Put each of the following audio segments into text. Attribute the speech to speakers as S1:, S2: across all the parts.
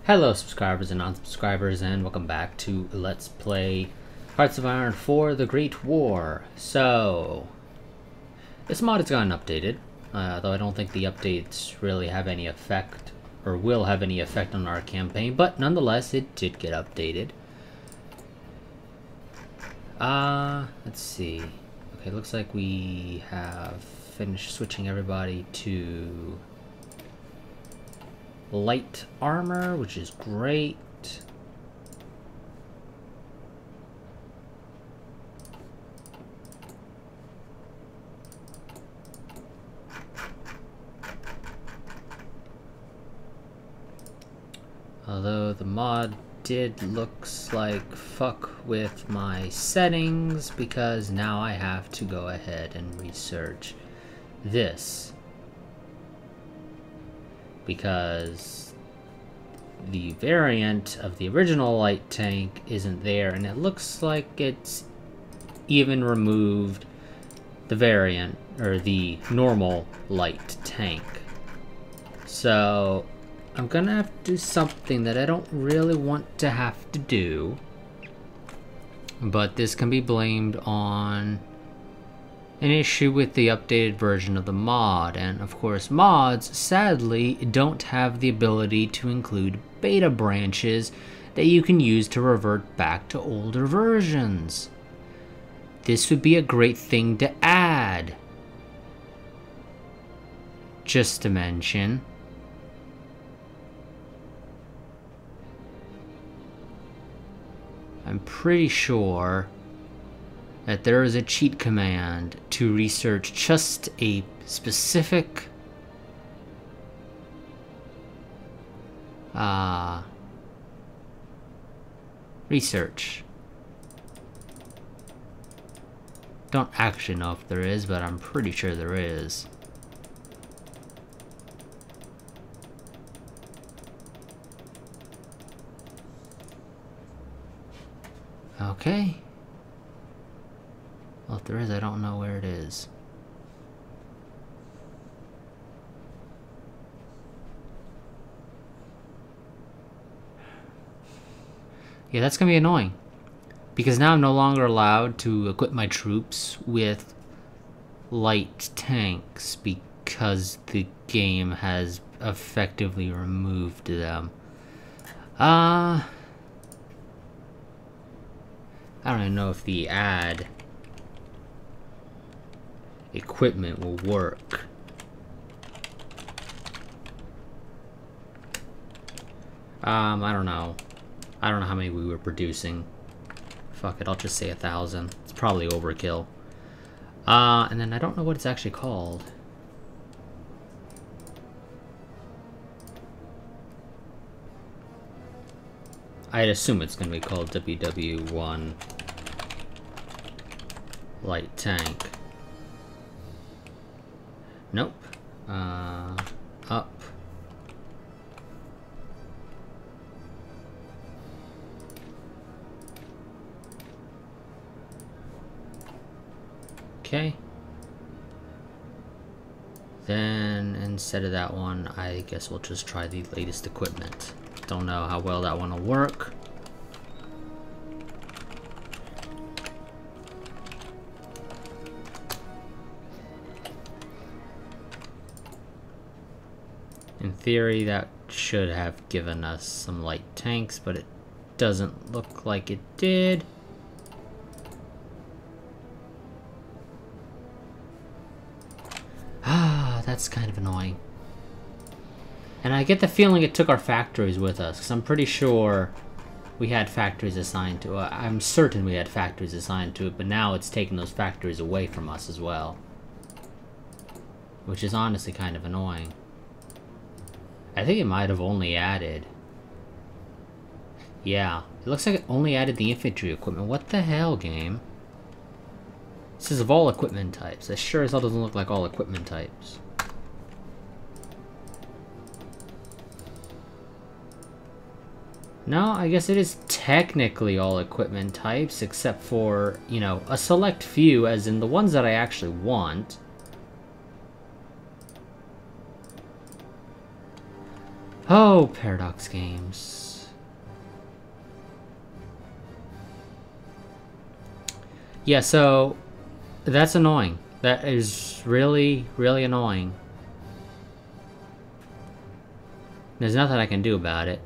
S1: Hello subscribers and non-subscribers, and welcome back to Let's Play Hearts of Iron 4 The Great War. So, this mod has gotten updated, though I don't think the updates really have any effect, or will have any effect on our campaign, but nonetheless it did get updated. Let's see. Okay, looks like we have finished switching everybody to light armor, which is great. Although the mod looks like fuck with my settings, because now I have to go ahead and research this, because the variant of the original light tank isn't there, and it looks like it's even removed the variant, or the normal light tank. So I'm gonna have to do something that I don't really want to have to do, but this can be blamed on an issue with the updated version of the mod, and of course mods sadly don't have the ability to include beta branches that you can use to revert back to older versions. This would be a great thing to add. Just to mention, I'm pretty sure that there is a cheat command to research just a specific research. Don't actually know if there is, but I'm pretty sure there is. Okay. Well, if there is, I don't know where it is. Yeah, that's gonna be annoying, because now I'm no longer allowed to equip my troops with light tanks because the game has effectively removed them. I don't even know if the add equipment will work. I don't know. I don't know how many we were producing. Fuck it, I'll just say 1,000. It's probably overkill. And then I don't know what it's actually called. I'd assume it's gonna be called WW1 Light Tank. Nope. Up. Okay. Then instead of that one, I guess we'll just try the latest equipment. Don't know how well that one will work. In theory, that should have given us some light tanks, but it doesn't look like it did. That's kind of annoying. And I get the feeling it took our factories with us, because I'm pretty sure we had factories assigned to it. I'm certain we had factories assigned to it, but now it's taking those factories away from us as well, which is honestly kind of annoying. I think it might have only added... Yeah, it looks like it only added the infantry equipment. What the hell, game? It says of all equipment types. That sure as hell doesn't look like all equipment types. No, I guess it is technically all equipment types, except for, you know, a select few, as in the ones that I actually want. Oh, Paradox Games. Yeah, so that's annoying. That is really, really annoying. There's nothing I can do about it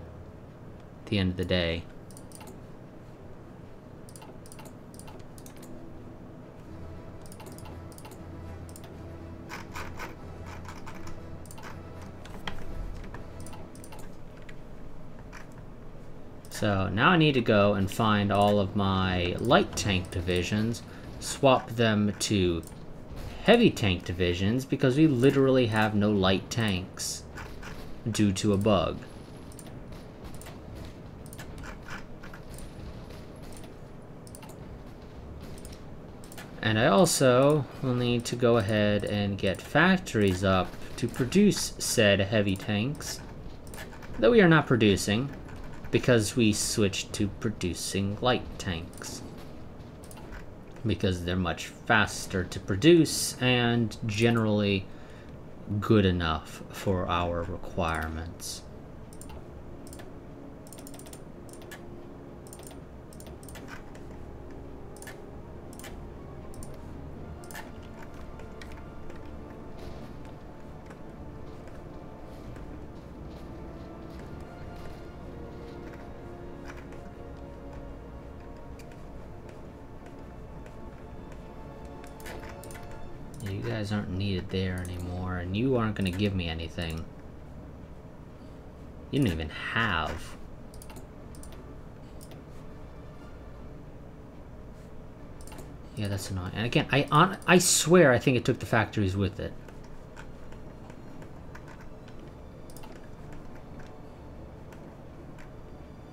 S1: at the end of the day. So now I need to go and find all of my light tank divisions, swap them to heavy tank divisions, because we literally have no light tanks due to a bug. And I also will need to go ahead and get factories up to produce said heavy tanks that we are not producing, because we switched to producing light tanks. Because they're much faster to produce and generally good enough for our requirements. You guys aren't needed there anymore, and you aren't going to give me anything. You don't even have. Yeah, that's annoying. And again, I swear I think it took the factories with it.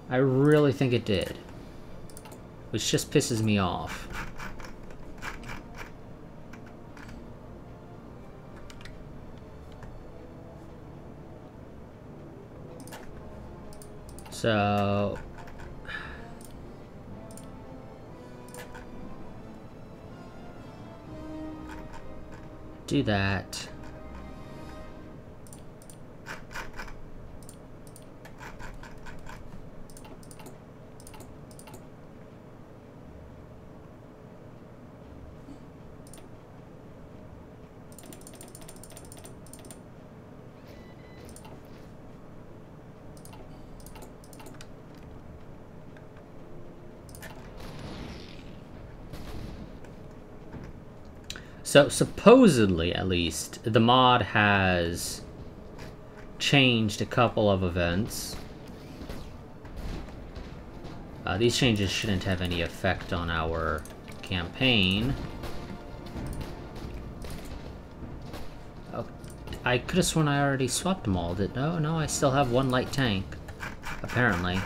S1: I really think it did. Which just pisses me off. So do that. So supposedly, at least, the mod has changed a couple of events. These changes shouldn't have any effect on our campaign. Oh, I could have sworn I already swapped them all. No, I still have one light tank. Apparently.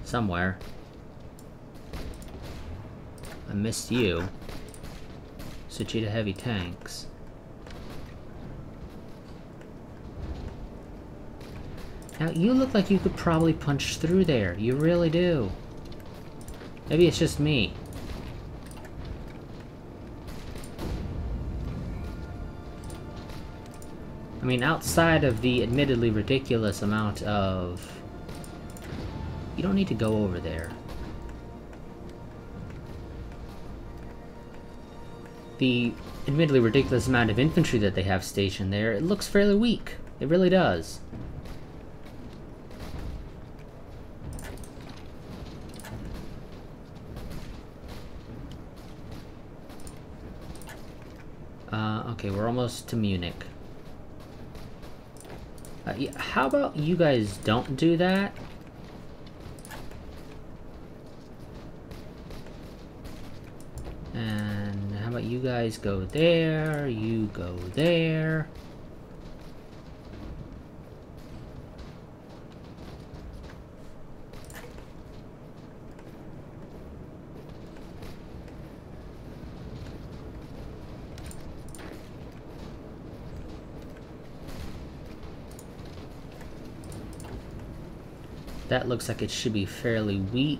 S1: Somewhere. I missed you. Switch you to heavy tanks. Now, you look like you could probably punch through there. You really do. Maybe it's just me. I mean, outside of the admittedly ridiculous amount of... You don't need to go over there. The admittedly ridiculous amount of infantry that they have stationed there, it looks fairly weak. It really does. Okay, we're almost to Munich. Yeah, how about you guys don't do that? And how about you guys go there, you go there. That looks like it should be fairly weak.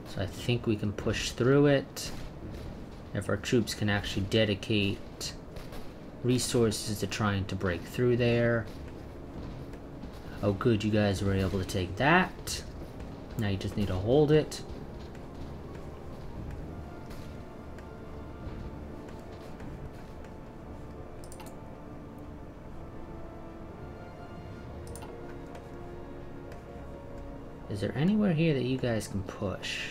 S1: So I think we can push through it. If our troops can actually dedicate resources to trying to break through there. Oh good, you guys were able to take that. Now you just need to hold it. Is there anywhere here that you guys can push?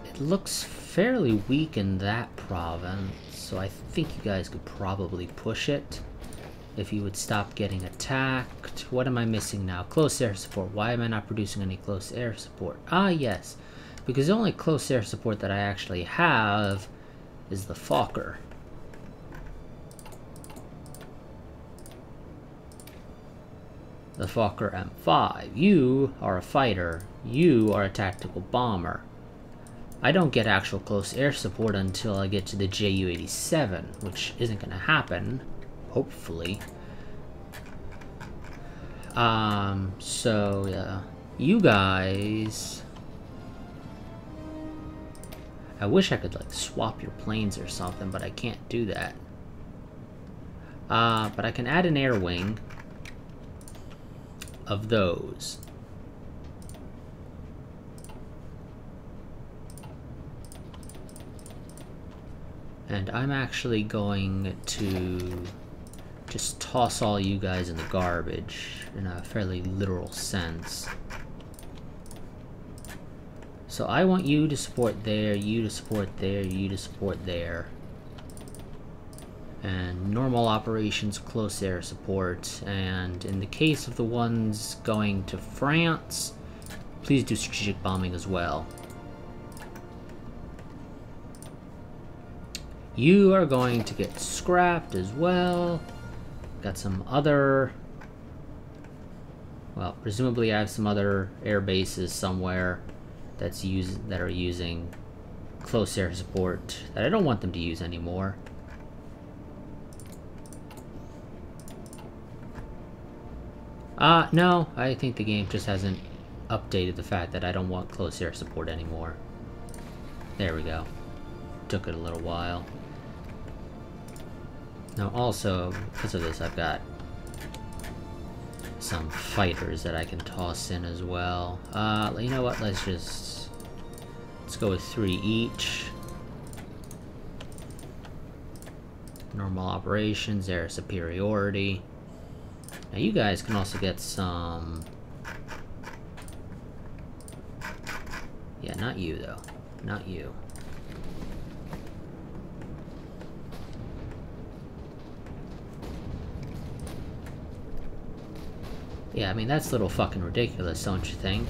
S1: It looks fairly weak in that province, so I think you guys could probably push it. If you would stop getting attacked. What am I missing now? Close air support. Why am I not producing any close air support? Ah, yes. Because the only close air support that I actually have is the Fokker. The Fokker M5. You are a fighter. You are a tactical bomber. I don't get actual close air support until I get to the Ju-87, which isn't going to happen. Hopefully. So, yeah. You guys... I wish I could, like, swap your planes or something, but I can't do that. But I can add an air wing of those. And I'm actually going to just toss all you guys in the garbage in a fairly literal sense. So I want you to support there, you to support there, you to support there. And normal operations, close air support. And in the case of the ones going to France, please do strategic bombing as well. You are going to get scrapped as well. Got some other... Well, presumably I have some other air bases somewhere that are using close air support that I don't want them to use anymore. No, I think the game just hasn't updated the fact that I don't want close air support anymore. There we go. Took it a little while. Now also, because of this, I've got some fighters that I can toss in as well. You know what, let's go with 3 each. Normal operations, air superiority. Now you guys can also get some... Yeah, not you though. Not you. Yeah, I mean, that's a little fucking ridiculous, don't you think?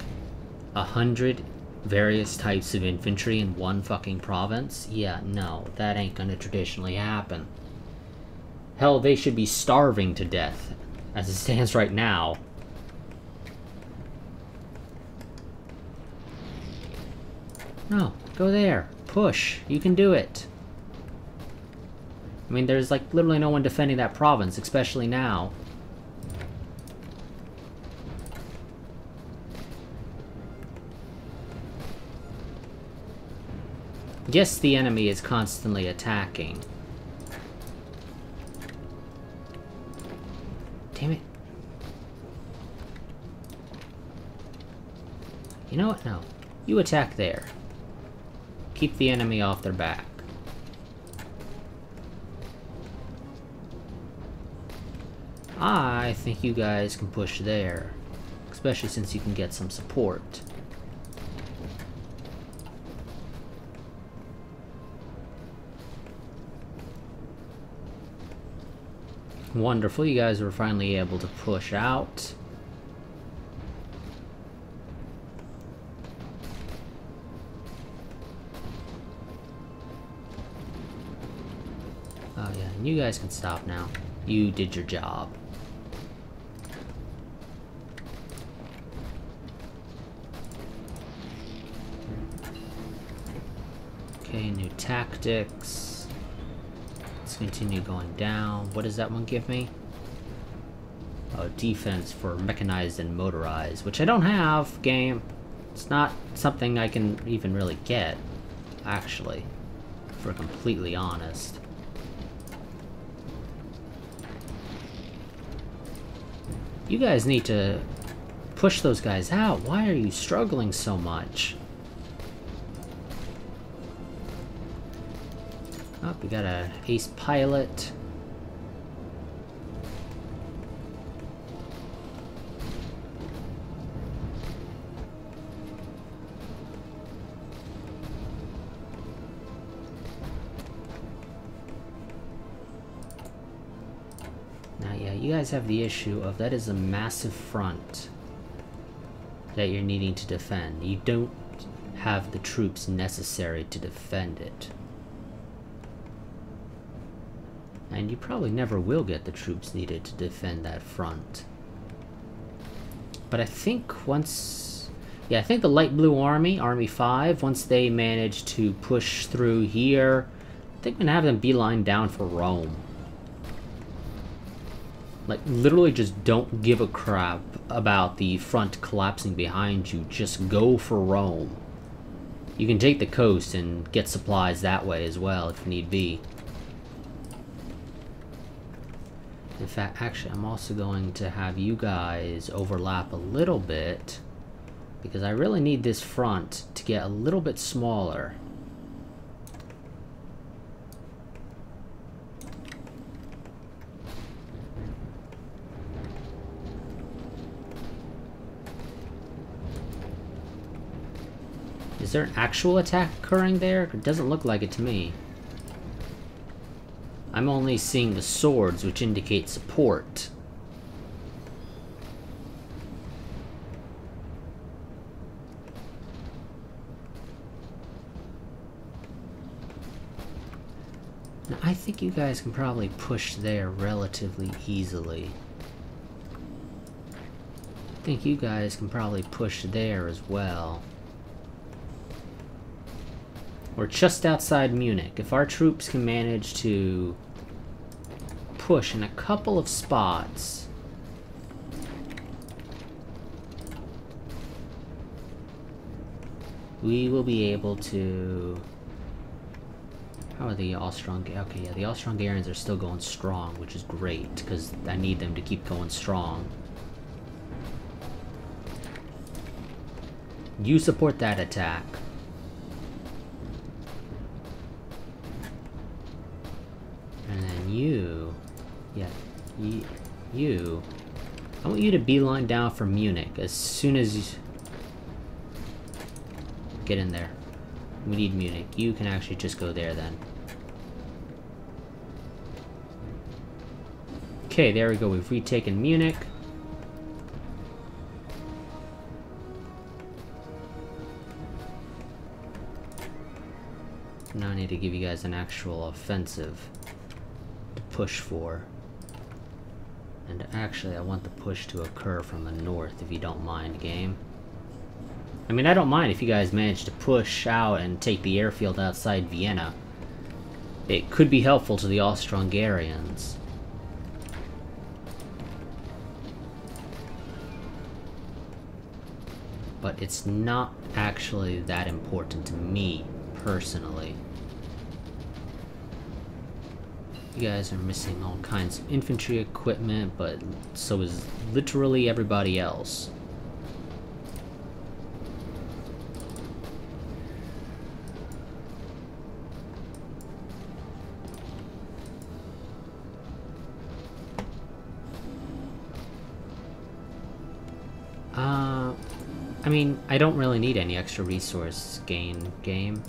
S1: 100 various types of infantry in one fucking province? Yeah, no, that ain't gonna traditionally happen. Hell, they should be starving to death, as it stands right now. No, go there. Push. You can do it. I mean, there's like literally no one defending that province, especially now. Yes, the enemy is constantly attacking. Damn it. You know what? No. You attack there. Keep the enemy off their back. I think you guys can push there. Especially since you can get some support. Wonderful, you guys were finally able to push out. Oh yeah, and you guys can stop now. You did your job. Okay, new tactics. Let's continue going down. What does that one give me? Oh, defense for mechanized and motorized, which I don't have, game. It's not something I can even really get, actually, if we're completely honest. You guys need to push those guys out. Why are you struggling so much? Oh, we got a ace pilot. Now, yeah, you guys have the issue of that is a massive front that you're needing to defend. You don't have the troops necessary to defend it. And you probably never will get the troops needed to defend that front. But I think once... yeah, I think the Light Blue Army, Army 5, once they manage to push through here, I think I'm gonna have them beeline down for Rome. Like, literally just don't give a crap about the front collapsing behind you. Just go for Rome. You can take the coast and get supplies that way as well, if need be. In fact, actually, I'm also going to have you guys overlap a little bit, because I really need this front to get a little bit smaller. Is there an actual attack occurring there? It doesn't look like it to me. I'm only seeing the swords, which indicate support. Now, I think you guys can probably push there relatively easily. I think you guys can probably push there as well. We're just outside Munich. If our troops can manage to push in a couple of spots, we will be able to... how are the Austro-Hungarians? Okay, yeah, the Austro-Hungarians are still going strong, which is great, because I need them to keep going strong. You support that attack. And then you... yeah, you... I want you to beeline down for Munich as soon as you... get in there. We need Munich. You can actually just go there then. Okay, there we go. We've retaken Munich. Now I need to give you guys an actual offensive to push for. And actually, I want the push to occur from the north, if you don't mind, game. I mean, I don't mind if you guys manage to push out and take the airfield outside Vienna. It could be helpful to the Austro-Hungarians. But it's not actually that important to me, personally. You guys are missing all kinds of infantry equipment, but so is literally everybody else. I mean, I don't really need any extra resource gain, game.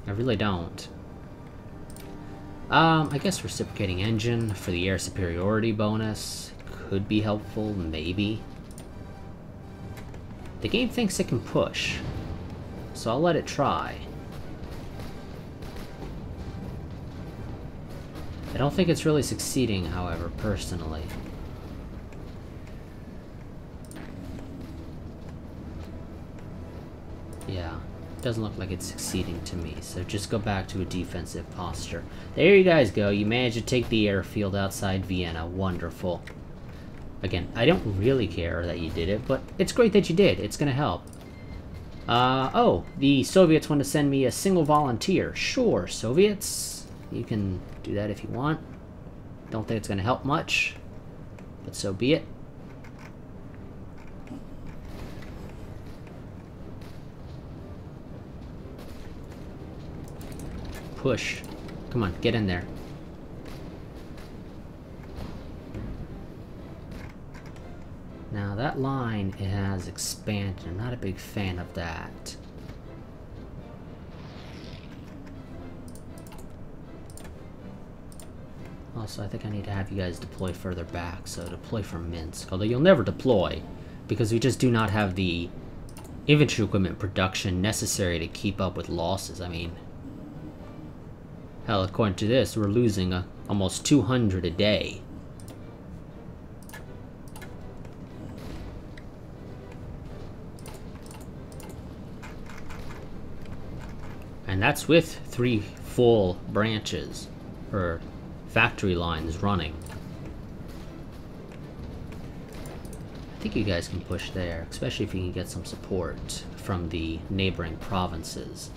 S1: I really don't. I guess reciprocating engine for the air superiority bonus could be helpful, maybe. The game thinks it can push, so I'll let it try. I don't think it's really succeeding, however, personally. Yeah, doesn't look like it's succeeding to me, so just go back to a defensive posture. There you guys go, you managed to take the airfield outside Vienna, wonderful. Again, I don't really care that you did it, but it's great that you did, it's gonna help. Oh, the Soviets want to send me a single volunteer. Sure, Soviets, you can do that if you want. Don't think it's gonna help much. But so be it. Push. Come on, get in there. Now that line has expanded. I'm not a big fan of that. Also, I think I need to have you guys deploy further back, so deploy from Minsk. Although you'll never deploy, because we just do not have the infantry equipment production necessary to keep up with losses. I mean, hell, according to this, we're losing almost 200 a day. And that's with 3 full branches, or factory lines running. I think you guys can push there, especially if you can get some support from the neighboring provinces.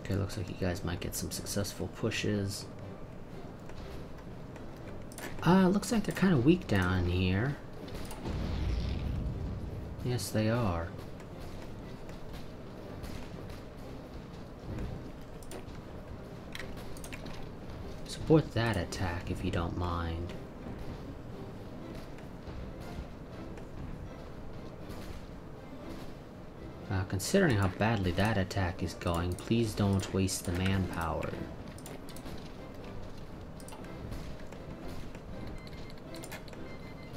S1: Okay, looks like you guys might get some successful pushes. Looks like they're kind of weak down here. Yes, they are. Support that attack if you don't mind. Considering how badly that attack is going, please don't waste the manpower.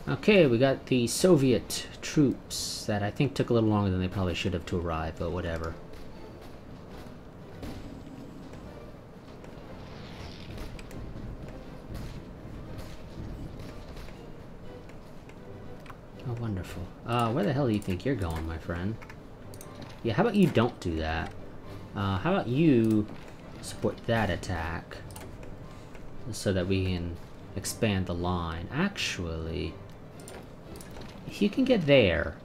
S1: Okay, we got the Soviet troops that I think took a little longer than they probably should have to arrive, but whatever. Oh, wonderful. Where the hell do you think you're going, my friend? Yeah, how about you don't do that? How about you support that attack so that we can expand the line? Actually, if you can get there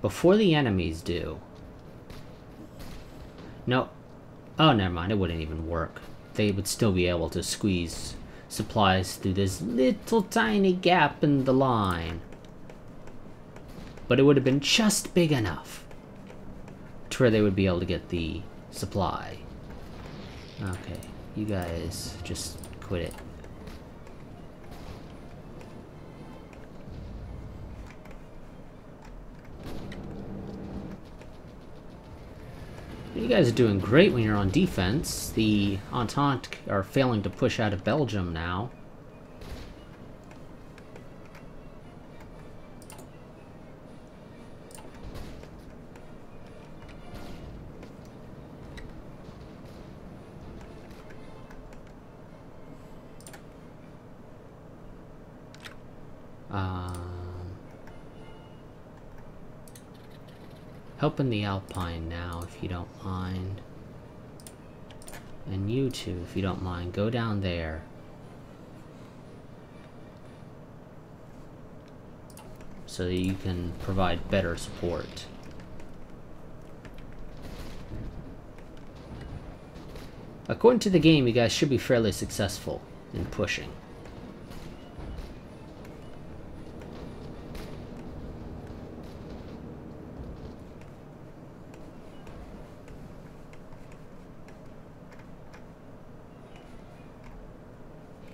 S1: before the enemies do. No. Oh, never mind. It wouldn't even work. They would still be able to squeeze supplies through this little tiny gap in the line. But it would have been just big enough to where they would be able to get the supply. Okay, you guys just quit it. You guys are doing great when you're on defense. The Entente are failing to push out of Belgium now. Helping the Alpine now, if you don't mind. And you two, if you don't mind, go down there. So that you can provide better support. According to the game, you guys should be fairly successful in pushing.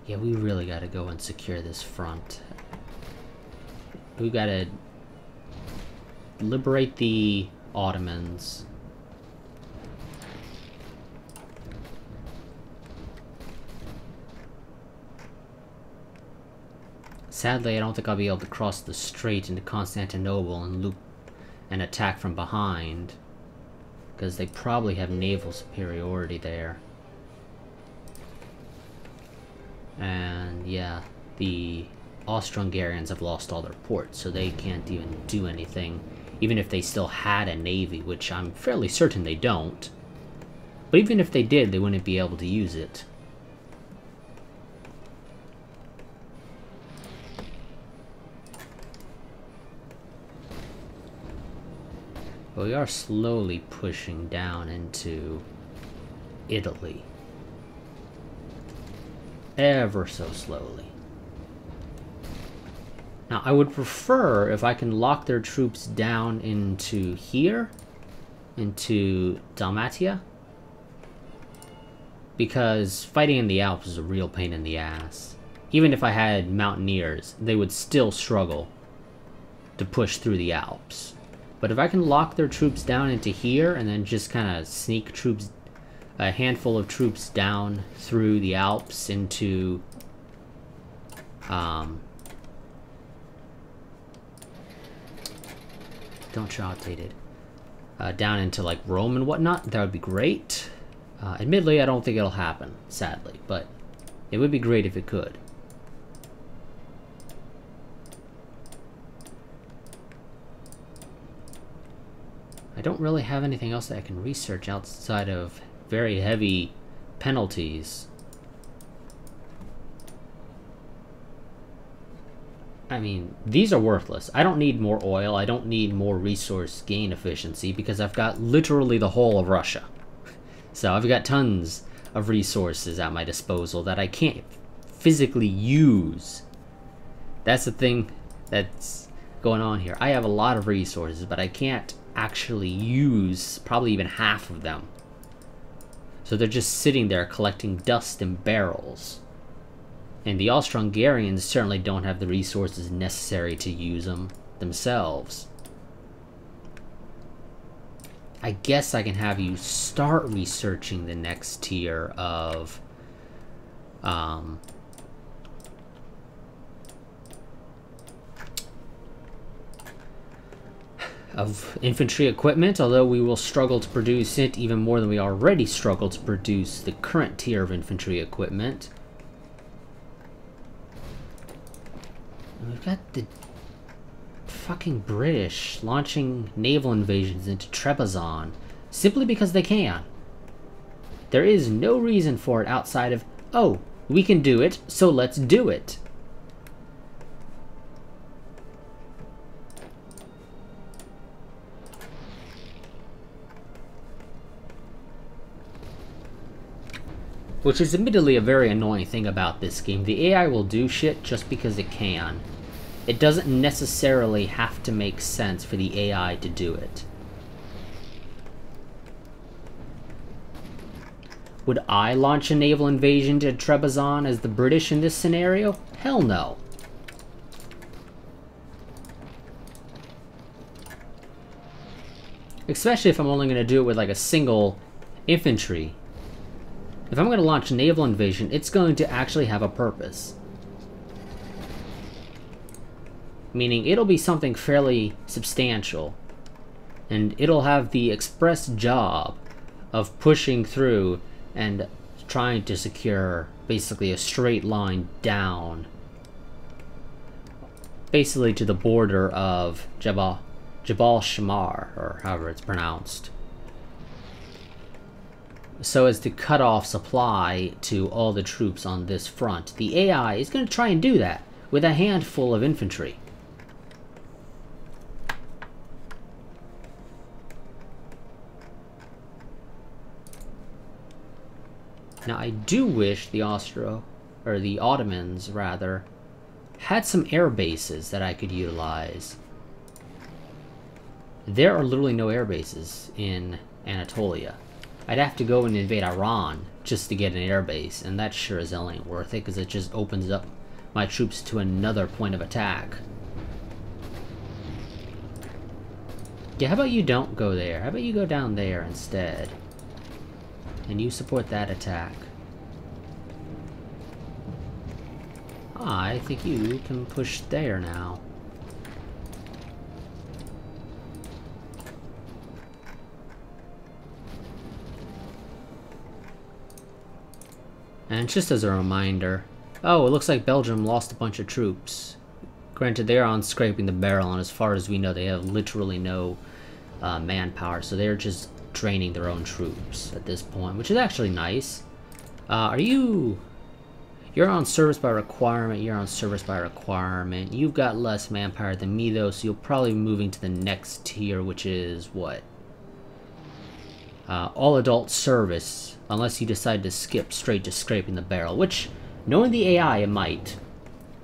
S1: Yeah, we really gotta go and secure this front. We gotta liberate the Ottomans. Sadly, I don't think I'll be able to cross the strait into Constantinople and loop and attack from behind, because they probably have naval superiority there. And yeah, the Austro-Hungarians have lost all their ports, so they can't even do anything, even if they still had a navy, which I'm fairly certain they don't. But even if they did, they wouldn't be able to use it. But we are slowly pushing down into Italy. Ever so slowly. Now, I would prefer if I can lock their troops down into here, into Dalmatia, because fighting in the Alps is a real pain in the ass. Even if I had mountaineers, they would still struggle to push through the Alps. But if I can lock their troops down into here and then just kind of sneak troops, a handful of troops down through the Alps into don't show outdated. Down into like Rome and whatnot, that would be great. Admittedly, I don't think it'll happen, sadly, but it would be great if it could. I don't really have anything else that I can research outside of very heavy penalties. I mean, these are worthless. I don't need more oil. I don't need more resource gain efficiency because I've got literally the whole of Russia. So I've got tons of resources at my disposal that I can't physically use. That's the thing that's going on here. I have a lot of resources, but I can't actually use probably even half of them. So they're just sitting there collecting dust in barrels. And the Austro-Hungarians certainly don't have the resources necessary to use them themselves. I guess I can have you start researching the next tier of infantry equipment, although we will struggle to produce it even more than we already struggle to produce the current tier of infantry equipment. And we've got the fucking British launching naval invasions into Trebizond simply because they can. There is no reason for it outside of, oh, we can do it, so let's do it. Which is admittedly a very annoying thing about this game. The AI will do shit just because it can. It doesn't necessarily have to make sense for the AI to do it. Would I launch a naval invasion to Trebizond as the British in this scenario? Hell no. Especially if I'm only going to do it with like a single infantry. If I'm going to launch a naval invasion, it's going to actually have a purpose. Meaning it'll be something fairly substantial. And it'll have the express job of pushing through and trying to secure basically a straight line down. Basically to the border of Jabal Shammar, or however it's pronounced. So as to cut off supply to all the troops on this front. The AI is going to try and do that with a handful of infantry. Now I do wish the Ottomans rather, had some air bases that I could utilize. There are literally no air bases in Anatolia. I'd have to go and invade Iran just to get an air base, and that sure as hell ain't worth it, because it just opens up my troops to another point of attack. Yeah, how about you don't go there? How about you go down there instead? And you support that attack. I think you can push there now. And just as a reminder, Oh, it looks like Belgium lost a bunch of troops. Granted, they're on scraping the barrel, and as far as we know, they have literally no manpower, so they're just training their own troops at this point, which is actually nice. Are you... You're on service by requirement, you're on service by requirement. You've got less manpower than me, though, so you'll probably be moving to the next tier, which is what? All adult service, unless you decide to skip straight to scraping the barrel, which, knowing the AI, it might.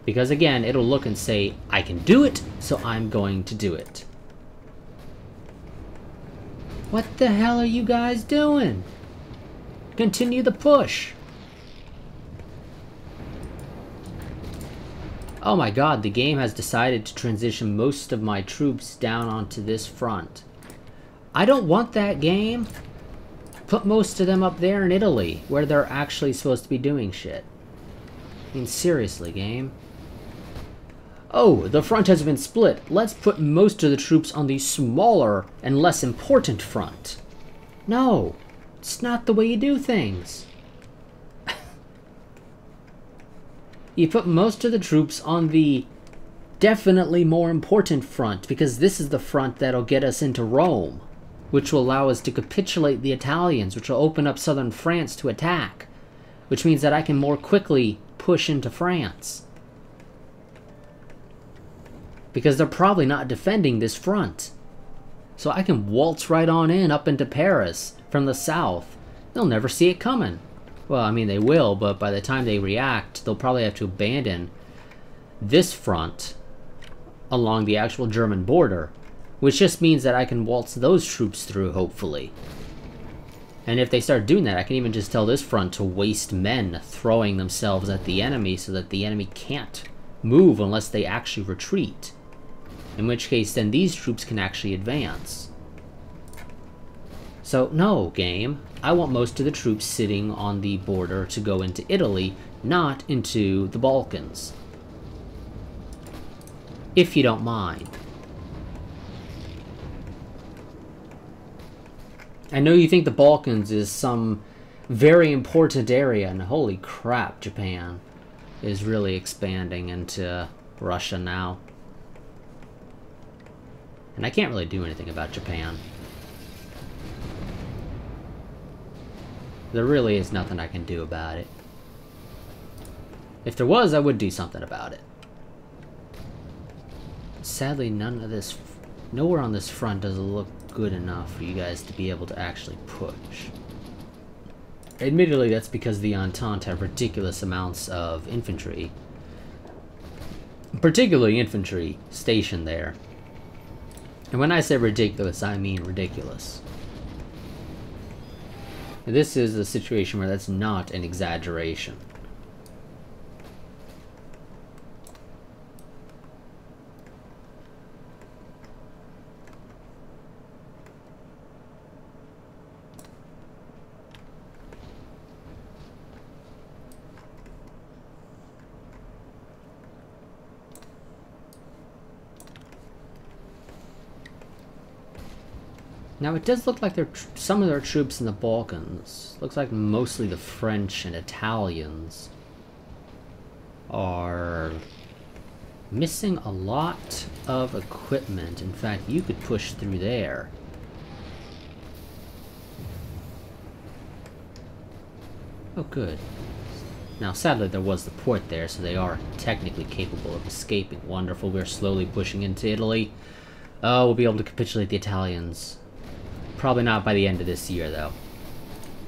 S1: Because again, it'll look and say, I can do it, so I'm going to do it. What the hell are you guys doing? Continue the push. Oh my god, the game has decided to transition most of my troops down onto this front. I don't want that, game. Put most of them up there in Italy, where they're actually supposed to be doing shit. I mean, seriously, game. Oh, the front has been split. Let's put most of the troops on the smaller and less important front. No, it's not the way you do things. You put most of the troops on the definitely more important front, because this is the front that'll get us into Rome, which will allow us to capitulate the Italians, which will open up southern France to attack, which means that I can more quickly push into France. Because they're probably not defending this front. So I can waltz right on in up into Paris from the south. They'll never see it coming. Well, I mean, they will, but by the time they react, they'll probably have to abandon this front along the actual German border, which just means that I can waltz those troops through, hopefully. And if they start doing that, I can even just tell this front to waste men throwing themselves at the enemy so that the enemy can't move unless they actually retreat. In which case, then these troops can actually advance. So, no, game. I want most of the troops sitting on the border to go into Italy, not into the Balkans. If you don't mind. I know you think the Balkans is some very important area, and holy crap, Japan is really expanding into Russia now. And I can't really do anything about Japan. There really is nothing I can do about it. If there was, I would do something about it. Sadly, nowhere on this front does it look good enough for you guys to be able to actually push. Admittedly, that's because the Entente have ridiculous amounts of infantry. Particularly infantry stationed there. And when I say ridiculous, I mean ridiculous. This is a situation where that's not an exaggeration. Now it does look like some of their troops in the Balkans, looks like mostly the French and Italians, are missing a lot of equipment. In fact, you could push through there. Oh, good. Now, sadly, there was the port there, so they are technically capable of escaping. Wonderful. We're slowly pushing into Italy. Oh, we'll be able to capitulate the Italians. Probably not by the end of this year, though.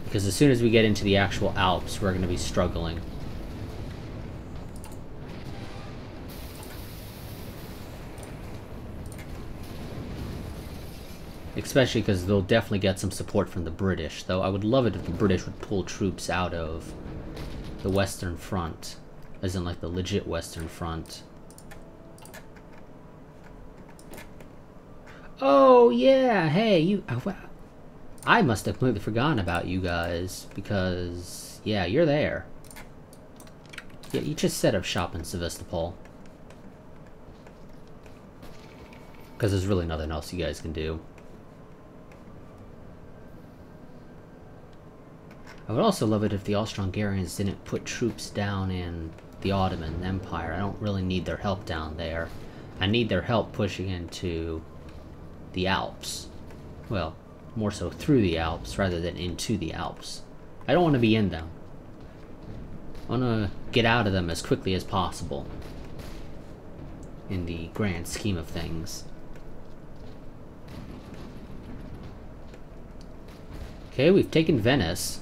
S1: Because as soon as we get into the actual Alps, we're going to be struggling. Especially because they'll definitely get some support from the British. Though I would love it if the British would pull troops out of the Western Front. As in, like, the legit Western Front. Oh, yeah, hey, you... I must have completely forgotten about you guys, because, yeah, you're there. Yeah, you just set up shop in Sevastopol. Because there's really nothing else you guys can do. I would also love it if the Austro-Hungarians didn't put troops down in the Ottoman Empire. I don't really need their help down there. I need their help pushing into the Alps. Well, more so through the Alps rather than into the Alps. I don't want to be in them. I want to get out of them as quickly as possible in the grand scheme of things. Okay, we've taken Venice.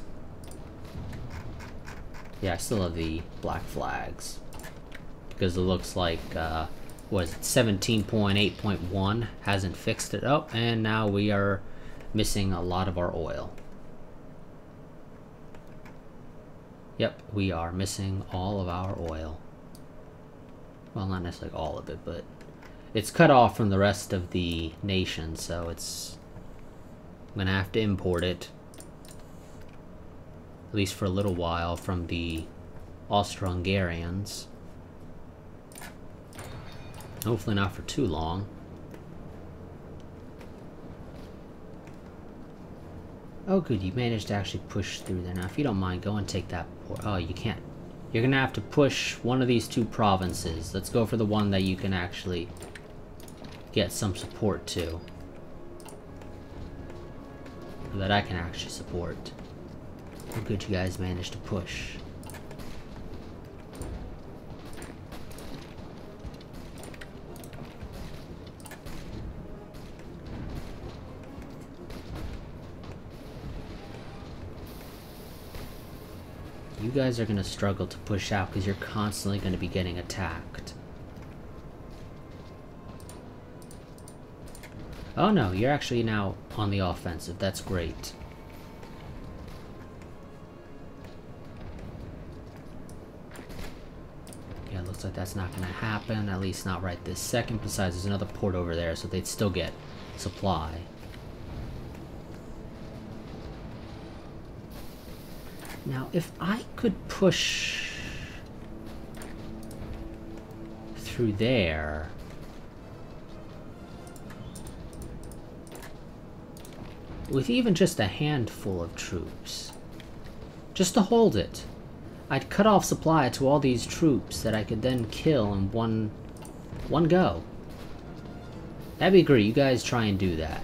S1: Yeah, I still have the black flags. Because it looks like, was it 17.8.1 hasn't fixed it up, and now we are missing a lot of our oil. Yep, we are missing all of our oil. Well, not necessarily all of it, but it's cut off from the rest of the nation, so it's... I'm gonna have to import it. At least for a little while from the Austro-Hungarians. Hopefully not for too long. Oh good, you managed to actually push through there. Now if you don't mind, go and take that port. Oh, you can't. You're gonna have to push one of these two provinces. Let's go for the one that you can actually get some support to. That I can actually support. How good you guys managed to push. You guys are going to struggle to push out because you're constantly going to be getting attacked. Oh no, you're actually now on the offensive. That's great. Yeah, it looks like that's not going to happen, at least not right this second. Besides, there's another port over there, so they'd still get supply. Now, if I could push through there... with even just a handful of troops, just to hold it, I'd cut off supply to all these troops that I could then kill in one go. That'd be great. You guys try and do that.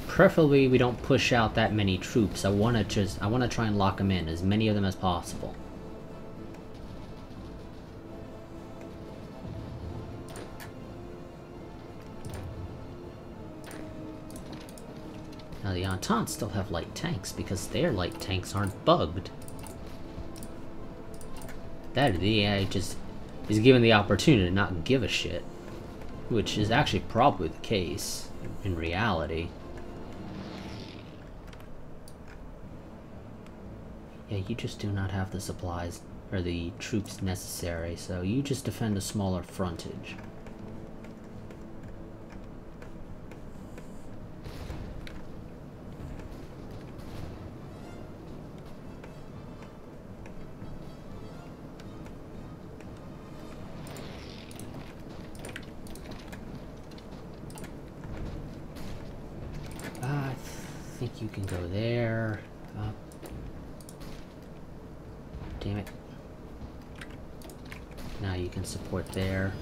S1: Preferably we don't push out that many troops. I want to try and lock them in, as many of them as possible. Now the Entente still have light tanks because their light tanks aren't bugged. That the AI just is given the opportunity to not give a shit, which is actually probably the case in reality. Yeah, you just do not have the supplies or the troops necessary, so you just defend a smaller frontage. I think you can go there. Up. Damn it. Now you can support there.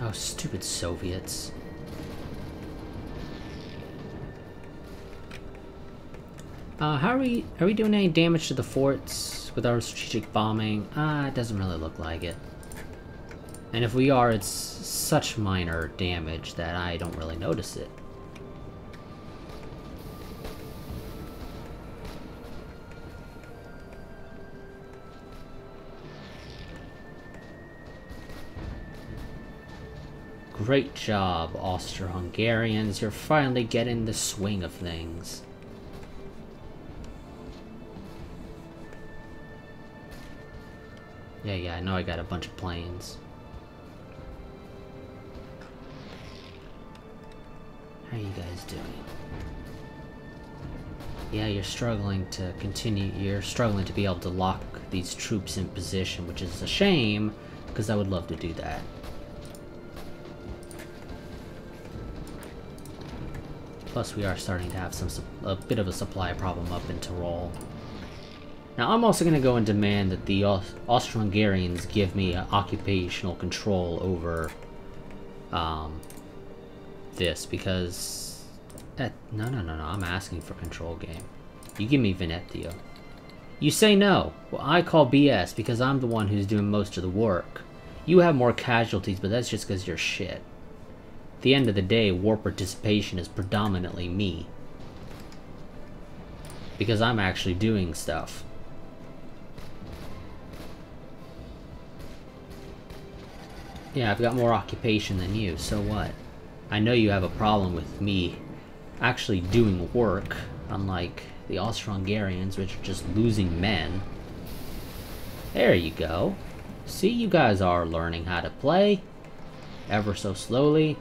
S1: Oh, stupid Soviets. Are we doing any damage to the forts with our strategic bombing? It doesn't really look like it. And if we are, it's such minor damage that I don't really notice it. Great job, Austro-Hungarians. You're finally getting the swing of things. Yeah, I know I got a bunch of planes. How are you guys doing? Yeah, you're struggling to continue. You're struggling to be able to lock these troops in position, which is a shame, because I would love to do that. Plus, we are starting to have a bit of a supply problem up in Tyrol. Now, I'm also going to go and demand that the Austro-Hungarians give me occupational control over this, because... No, I'm asking for control, game. You give me Venetia. You say no. Well, I call BS, because I'm the one who's doing most of the work. You have more casualties, but that's just because you're shit. At the end of the day, war participation is predominantly me. Because I'm actually doing stuff. Yeah, I've got more occupation than you, so what? I know you have a problem with me actually doing work, unlike the Austro-Hungarians, which are just losing men. There you go. See, you guys are learning how to play, ever so slowly.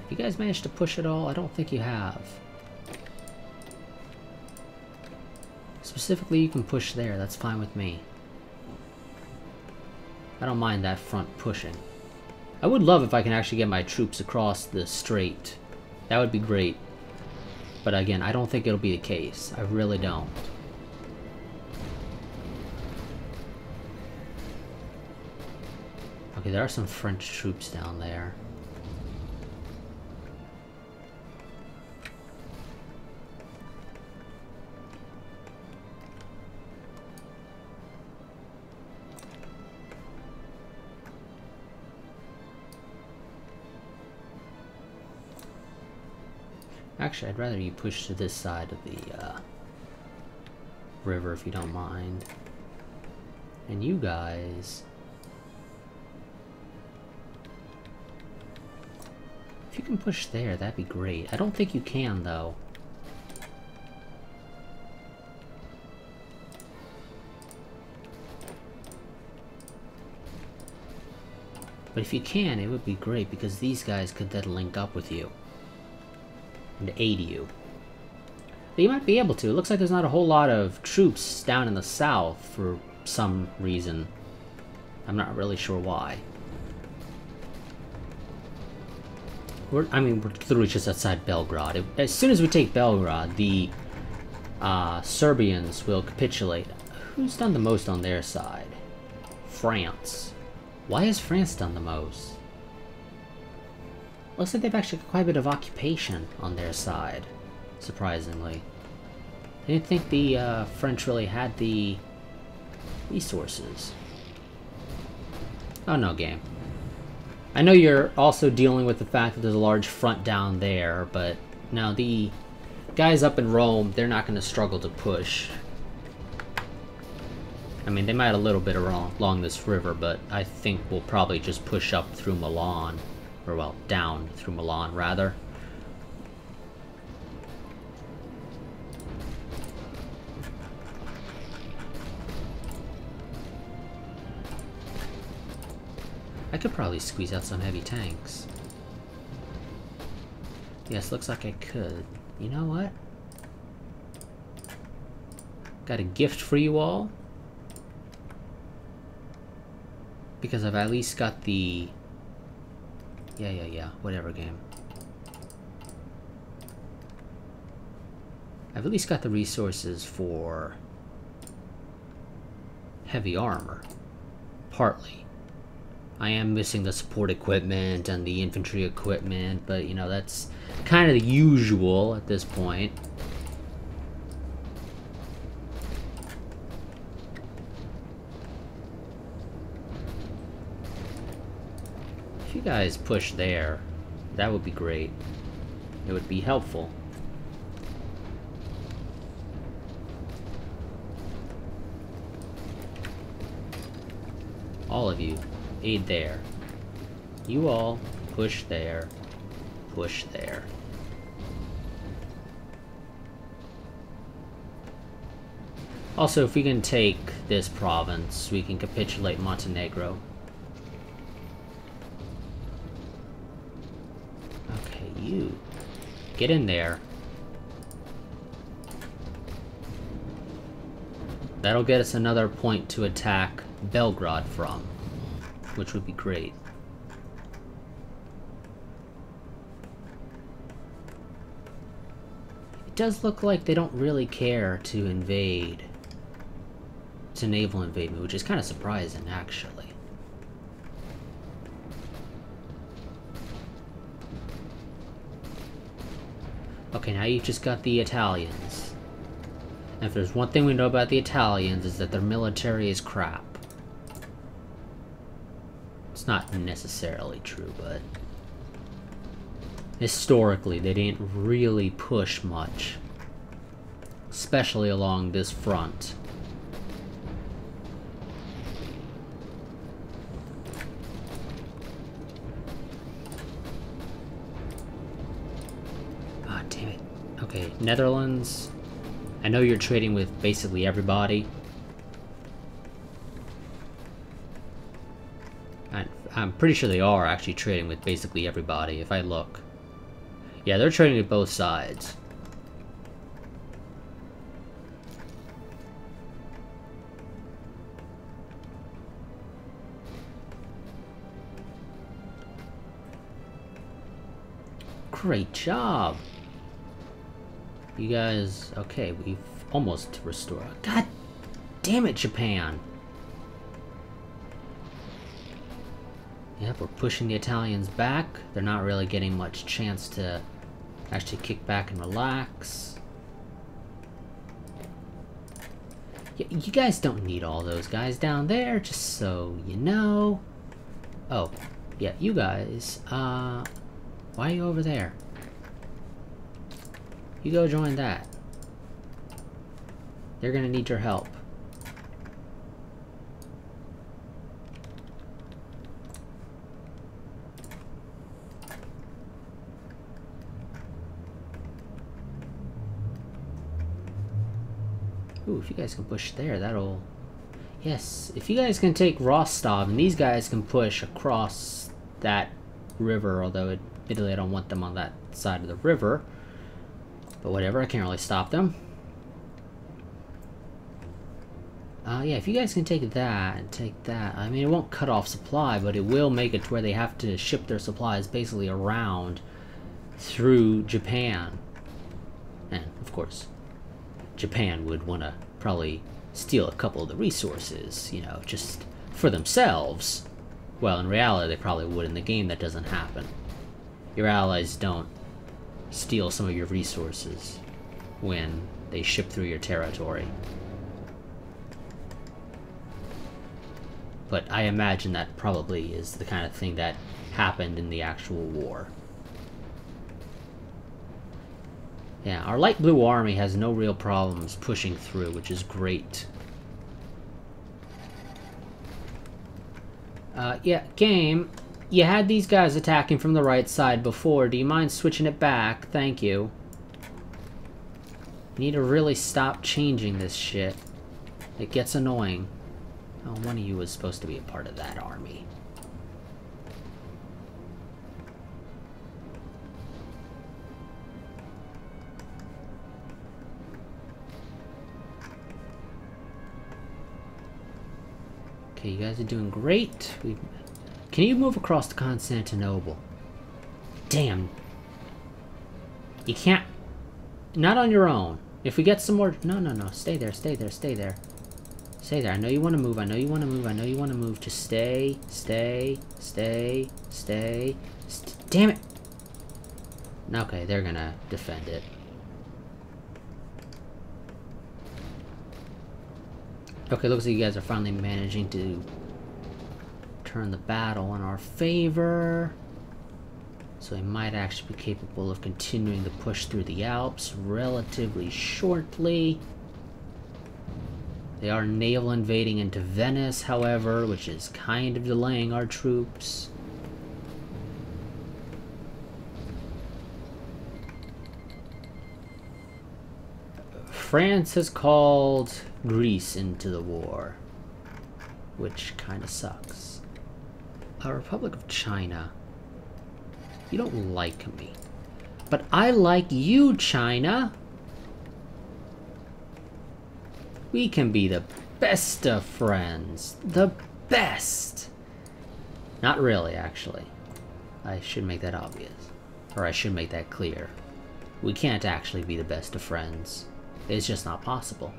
S1: Have you guys managed to push it all? I don't think you have. Specifically, you can push there. That's fine with me. I don't mind that front pushing. I would love if I can actually get my troops across the strait. That would be great. But again, I don't think it'll be the case. I really don't. Okay, there are some French troops down there. Actually, I'd rather you push to this side of the river if you don't mind. And you guys... if you can push there, that'd be great. I don't think you can, though. But if you can, it would be great, because these guys could then link up with you. And aid you. But you might be able to. It looks like there's not a whole lot of troops down in the south for some reason. I'm not really sure why. We're literally just outside Belgrade. As soon as we take Belgrade, the Serbians will capitulate. Who's done the most on their side? France. Why has France done the most? Looks like they've actually got quite a bit of occupation on their side, surprisingly. I didn't think the French really had the resources. Oh no, game. I know you're also dealing with the fact that there's a large front down there, but no, the guys up in Rome, they're not going to struggle to push. I mean, they might a little bit along this river, but I think we'll probably just push up through Milan. Or, well, down through Milan, rather. I could probably squeeze out some heavy tanks. Yes, looks like I could. You know what? Got a gift for you all. Because I've at least got the... Yeah, whatever, game. I've at least got the resources for heavy armor. Partly. I am missing the support equipment and the infantry equipment, but, you know, that's kind of the usual at this point. If you guys push there, that would be great. It would be helpful. All of you, aid there. You all, push there. Push there. Also, if we can take this province, we can capitulate Montenegro. Okay, you. Get in there. That'll get us another point to attack Belgrade from, which would be great. It does look like they don't really care to invade, to naval invade me, which is kind of surprising, actually. Okay, now you've just got the Italians. And if there's one thing we know about the Italians, is that their military is crap. It's not necessarily true, but historically they didn't really push much, especially along this front. Ah, damn it. Okay, Netherlands. I know you're trading with basically everybody. I'm pretty sure they are actually trading with basically everybody, if I look. Yeah, they're trading with both sides. Great job! You guys... Okay, we've almost restored... God damn it, Japan! Yep, we're pushing the Italians back. They're not really getting much chance to actually kick back and relax. You guys don't need all those guys down there, just so you know. Oh, yeah, you guys, why are you over there? You go join that. They're gonna need your help. Ooh, if you guys can push there, that'll... Yes, if you guys can take Rostov, and these guys can push across that river, although admittedly I don't want them on that side of the river. But whatever, I can't really stop them. Yeah, if you guys can take that and take that, I mean, it won't cut off supply, but it will make it to where they have to ship their supplies basically around through Japan. And, of course, Japan would want to probably steal a couple of the resources, you know, just for themselves. Well, in reality, they probably would. In the game, that doesn't happen. Your allies don't steal some of your resources when they ship through your territory. But I imagine that probably is the kind of thing that happened in the actual war. Yeah, our light blue army has no real problems pushing through, which is great. Yeah, game, you had these guys attacking from the right side before. Do you mind switching it back? Thank you. You need to really stop changing this shit. It gets annoying. Oh, one of you was supposed to be a part of that army. Okay, you guys are doing great. Can you move across to Constantinople? Damn. You can't... Not on your own. If we get some more... No, no, no. Stay there, stay there, stay there. Stay there. I know you want to move. I know you want to move. I know you want to move. Just stay, stay, stay, stay. Damn it! Okay, they're gonna defend it. Okay, looks like you guys are finally managing to turn the battle in our favor. So we might actually be capable of continuing to push through the Alps relatively shortly. They are naval invading into Venice, however, which is kind of delaying our troops. France has called Greece into the war, which kind of sucks. Republic of China, you don't like me. But I like you, China. We can be the best of friends. The best. Not really, actually. I should make that obvious. Or I should make that clear. We can't actually be the best of friends. It's just not possible.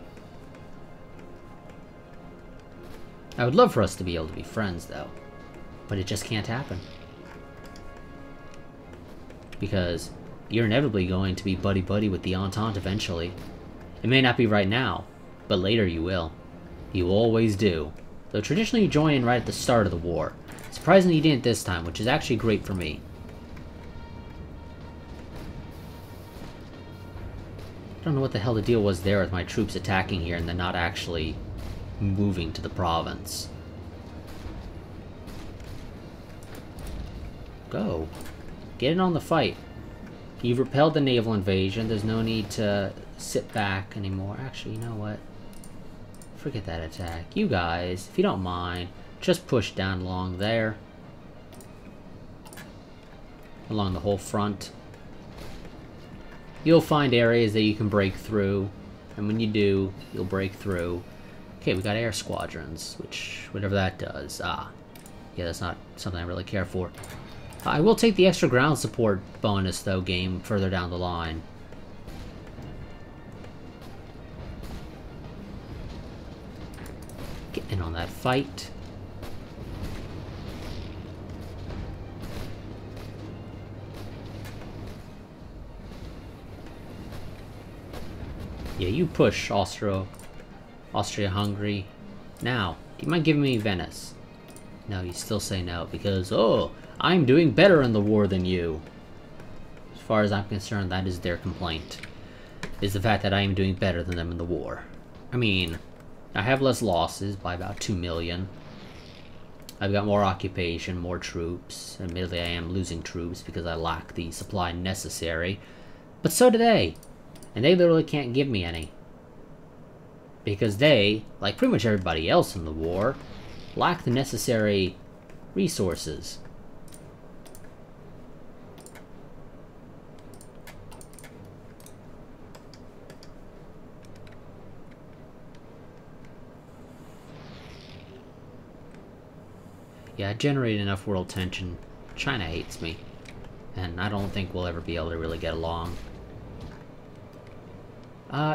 S1: I would love for us to be able to be friends, though. But it just can't happen. Because you're inevitably going to be buddy-buddy with the Entente eventually. It may not be right now, but later you will. You always do. Though traditionally you join in right at the start of the war. Surprisingly you didn't this time, which is actually great for me. I don't know what the hell the deal was there with my troops attacking here and then not actually moving to the province. Go. Get in on the fight. You've repelled the naval invasion. There's no need to sit back anymore. Actually, you know what? Forget that attack. You guys, if you don't mind, just push down along there. Along the whole front. You'll find areas that you can break through. And when you do, you'll break through. Okay, we got air squadrons, which, whatever that does. Ah. Yeah, that's not something I really care for. I will take the extra ground support bonus, though, game further down the line. Get in on that fight. Yeah, you push, Austria-Hungary. Now, do you mind giving me Venice? No, you still say no, because, oh, I'm doing better in the war than you. As far as I'm concerned, that is their complaint. Is the fact that I am doing better than them in the war. I mean, I have less losses by about 2 million. I've got more occupation, more troops. Admittedly, I am losing troops because I lack the supply necessary. But so do they. And they literally can't give me any. Because they, like pretty much everybody else in the war, lack the necessary resources. Yeah, I generate enough world tension. China hates me. And I don't think we'll ever be able to really get along.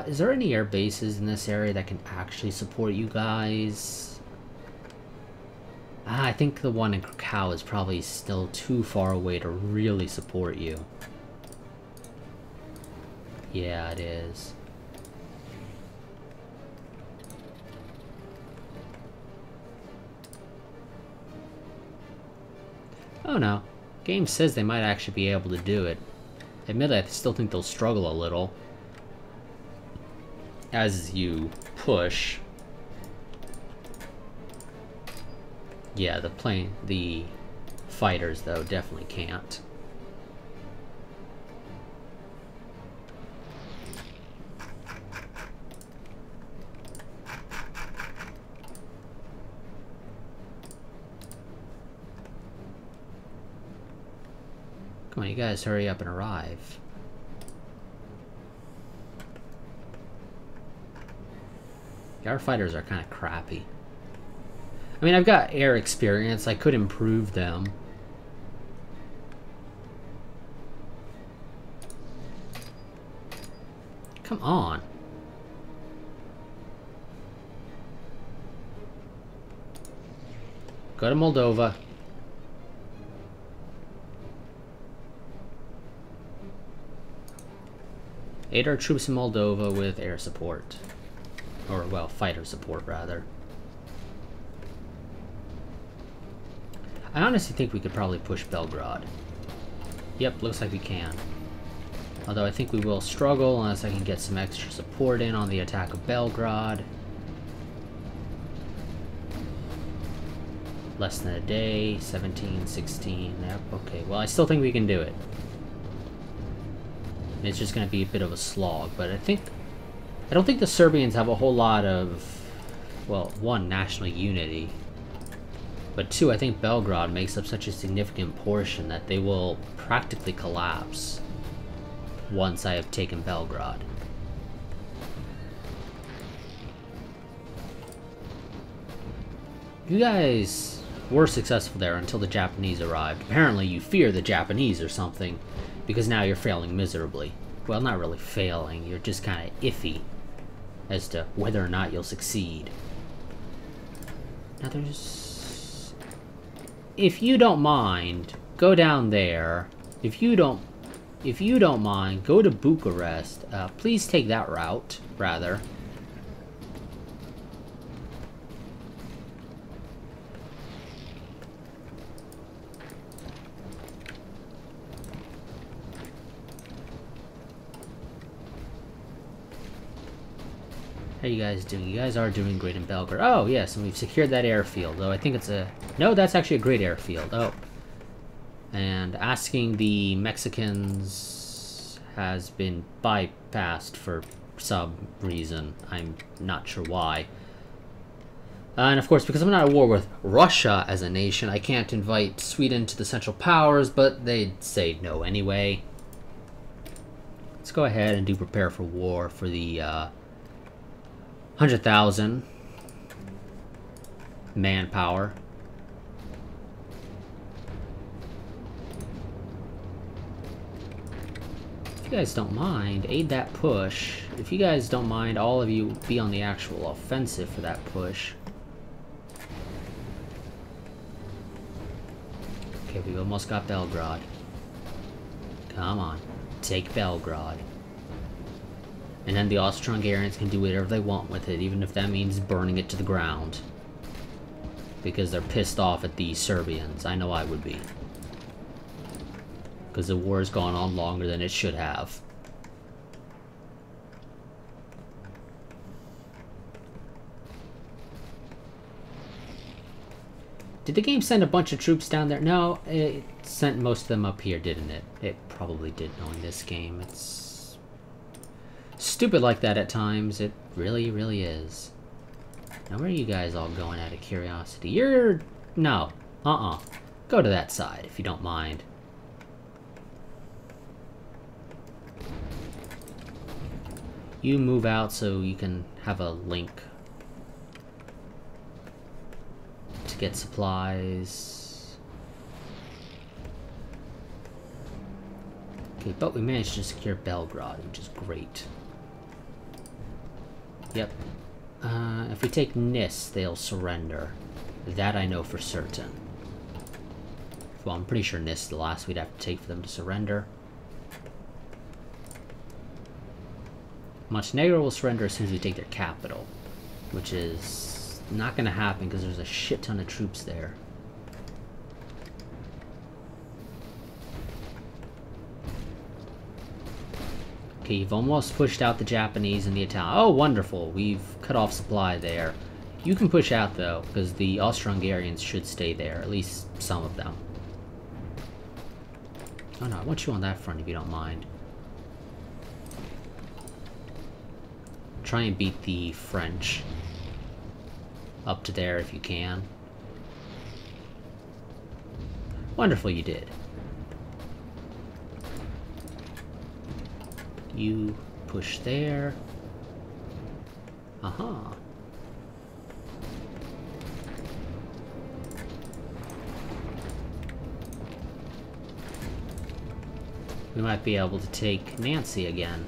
S1: Is there any air bases in this area that can actually support you guys? I think the one in Krakow is probably still too far away to really support you. Yeah, it is. Oh no. Game says they might actually be able to do it. Admittedly, I still think they'll struggle a little. As you push. Yeah, the fighters, though, definitely can't. Come on, you guys hurry up and arrive. Our fighters are kind of crappy. I mean, I've got air experience. I could improve them. Come on. Go to Moldova. Aid our troops in Moldova with air support. Or, well, fighter support, rather. I honestly think we could probably push Belgrade. Yep, looks like we can. Although I think we will struggle unless I can get some extra support in on the attack of Belgrade. Less than a day, 17, 16, yep, okay. Well, I still think we can do it. It's just going to be a bit of a slog, but I don't think the Serbians have a whole lot of, well, one, national unity, but two, I think Belgrade makes up such a significant portion that they will practically collapse. once I have taken Belgrade. You guys were successful there until the Japanese arrived. Apparently you fear the Japanese or something, because now you're failing miserably. Well, not really failing, you're just kind of iffy as to whether or not you'll succeed. Now there's... If you don't mind, go down there. If you don't mind, go to Bucharest. Please take that route, rather. How you guys doing? You guys are doing great in Belgrade. Oh, yes, and we've secured that airfield, though I think it's a... No, that's actually a great airfield. Oh. And asking the Mexicans has been bypassed for some reason. I'm not sure why. And of course, because I'm not at war with Russia as a nation, I can't invite Sweden to the Central Powers, but they'd say no anyway. Let's go ahead and do prepare for war for the 100,000 manpower. If you guys don't mind, aid that push. If you guys don't mind, all of you be on the actual offensive for that push. Okay, we almost got Belgrade. Come on, take Belgrade. And then the Austro-Hungarians can do whatever they want with it, even if that means burning it to the ground. Because they're pissed off at the Serbians. I know I would be. Because the war has gone on longer than it should have. Did the game send a bunch of troops down there? No, it sent most of them up here, didn't it? It probably did, knowing this game. It's stupid like that at times. It really, really is. Now, where are you guys all going out of curiosity? You're... No. Go to that side, if you don't mind. You move out so you can have a link to get supplies. Okay, but we managed to secure Belgrade, which is great. Yep. If we take Nis, they'll surrender. That I know for certain. Well, I'm pretty sure Nis is the last we'd have to take for them to surrender. Montenegro will surrender as soon as we take their capital, which is not going to happen because there's a shit ton of troops there. Okay, you've almost pushed out the Japanese and the Italians. Oh, wonderful. We've cut off supply there. You can push out, though, because the Austro-Hungarians should stay there, at least some of them. Oh, no, I want you on that front if you don't mind. Try and beat the French up to there if you can. Wonderful, you did. You push there. Aha. We might be able to take Nancy again.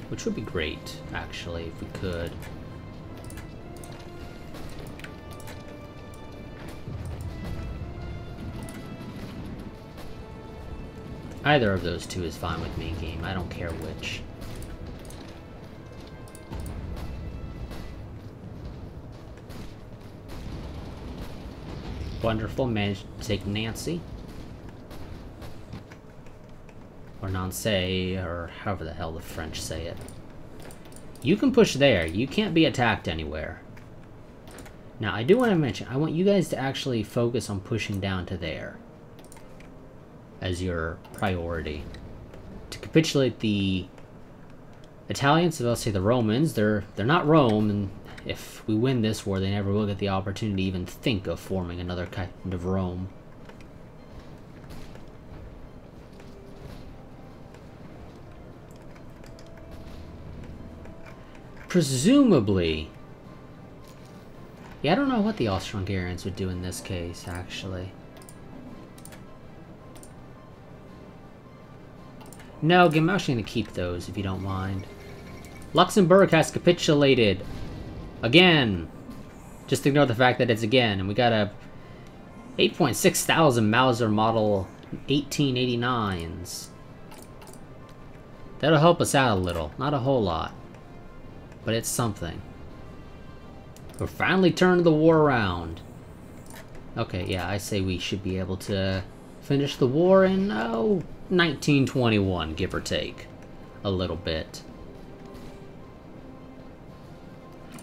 S1: Which would be great, actually, if we could. Either of those two is fine with me, game. I don't care which. Wonderful, managed to take Nancy. Or Nancy, or however the hell the French say it. You can push there. You can't be attacked anywhere. Now, I do want to mention, I want you guys to actually focus on pushing down to there as your priority. To capitulate the Italians, so I'll say the Romans, they're not Rome, and if we win this war, they never will get the opportunity to even think of forming another kind of Rome. Presumably... Yeah, I don't know what the Austro-Hungarians would do in this case, actually. No, I'm actually going to keep those, if you don't mind. Luxembourg has capitulated. Again. Just ignore the fact that it's again. And we got a 8.6 thousand Mauser Model 1889s. That'll help us out a little. Not a whole lot. But it's something. We're finally turning the war around. Okay, yeah, I say we should be able to finish the war in, 1921, give or take. A little bit.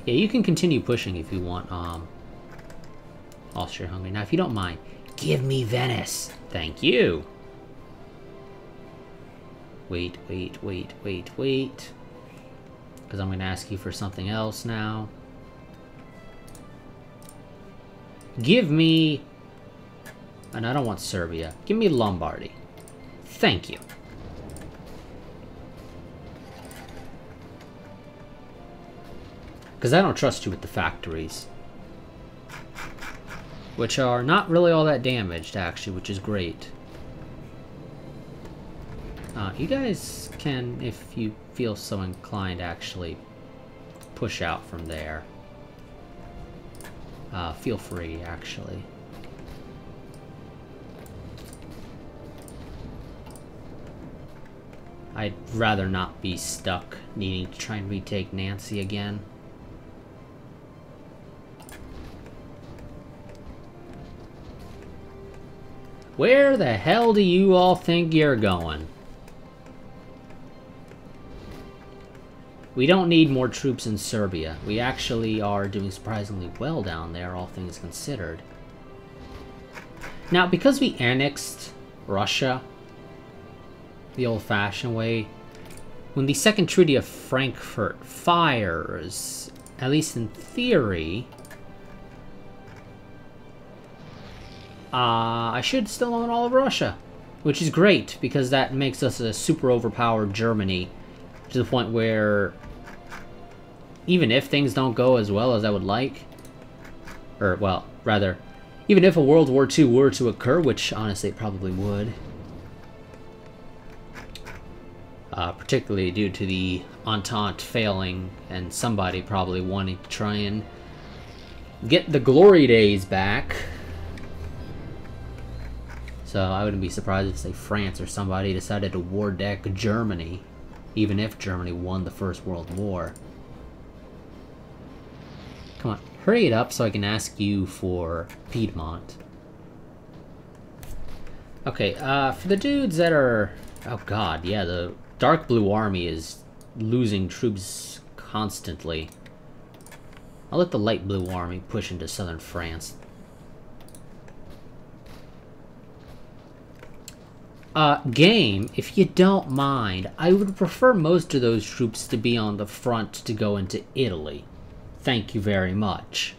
S1: Yeah, you can continue pushing if you want, Austria-Hungary. Now, if you don't mind, give me Venice. Thank you. Wait. Because I'm going to ask you for something else now. Give me... And I don't want Serbia. Give me Lombardy. Thank you. Because I don't trust you with the factories. Which are not really all that damaged, actually, which is great. You guys can, if you feel so inclined, actually push out from there. Feel free, actually. I'd rather not be stuck needing to try and retake Nancy again. Where the hell do you all think you're going? We don't need more troops in Serbia. We actually are doing surprisingly well down there, all things considered. Now, because we annexed Russia the old-fashioned way, when the Second Treaty of Frankfurt fires, at least in theory, I should still own all of Russia, which is great, because that makes us a super overpowered Germany, to the point where even if things don't go as well as I would like, or, well, rather, even if a World War II were to occur, which honestly it probably would, particularly due to the Entente failing and somebody probably wanting to try and get the glory days back. So I wouldn't be surprised if, say, France or somebody decided to war deck Germany, even if Germany won the First World War. Come on, hurry it up so I can ask you for Piedmont. Okay, for the dudes that are... Oh god, yeah, the Dark Blue Army is losing troops constantly. I'll let the Light Blue Army push into southern France. Game, if you don't mind, I would prefer most of those troops to be on the front to go into Italy. Thank you very much.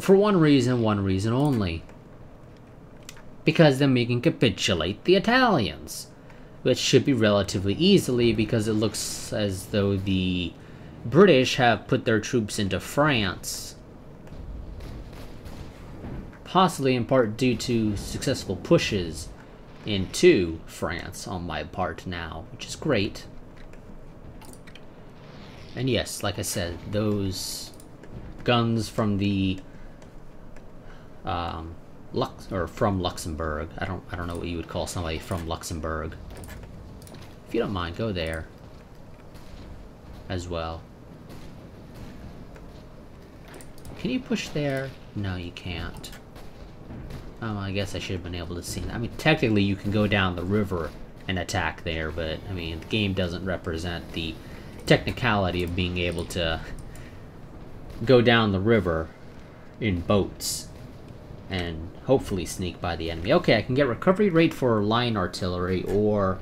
S1: For one reason only. Because then we can capitulate the Italians. Which should be relatively easily, because it looks as though the British have put their troops into France. Possibly in part due to successful pushes into France on my part now, which is great. And yes, like I said, those guns from the from Luxembourg. I don't know what you would call somebody from Luxembourg. If you don't mind, go there as well. Can you push there? No, you can't. I guess I should have been able to see that. I mean, technically you can go down the river and attack there, but, I mean, the game doesn't represent the technicality of being able to go down the river in boats and hopefully sneak by the enemy. Okay, I can get recovery rate for line artillery or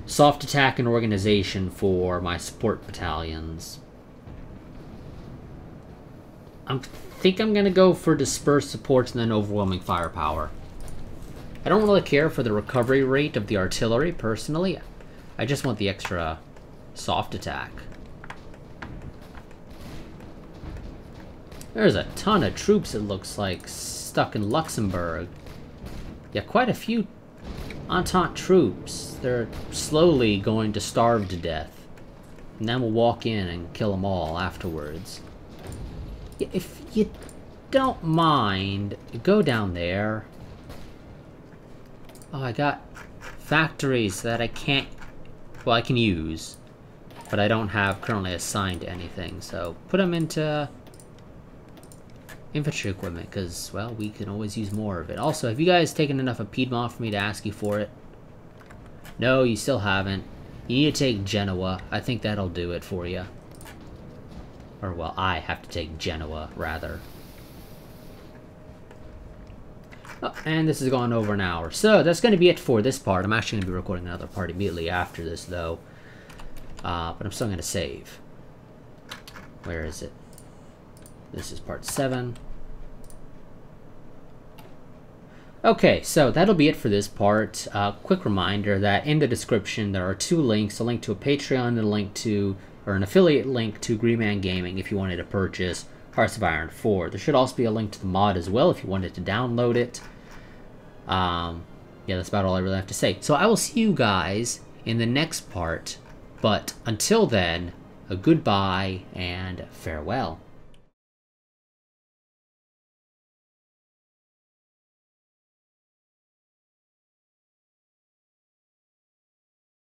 S1: soft attack and organization for my support battalions. think I'm gonna go for dispersed supports and then overwhelming firepower. I don't really care for the recovery rate of the artillery, personally. I just want the extra soft attack. There's a ton of troops, it looks like, stuck in Luxembourg. Yeah, quite a few Entente troops. They're slowly going to starve to death. And then we'll walk in and kill them all afterwards. Yeah, if you don't mind, go down there. Oh, I got factories that I can't... Well, I can use. But I don't have currently assigned to anything. So, put them into infantry equipment, because, well, we can always use more of it. Also, have you guys taken enough of Piedmont for me to ask you for it? No, you still haven't. You need to take Genoa. I think that'll do it for you. Or, well, I have to take Genoa, rather. Oh, and this has gone over an hour. So, that's going to be it for this part. I'm actually going to be recording another part immediately after this, though. But I'm still going to save. Where is it? This is part 7. Okay, so that'll be it for this part. Quick reminder that in the description there are 2 links, a link to a Patreon and a link to, or an affiliate link to Greenman Gaming if you wanted to purchase Hearts of Iron 4. There should also be a link to the mod as well if you wanted to download it. Yeah, that's about all I really have to say. So I will see you guys in the next part, but until then, a goodbye and farewell.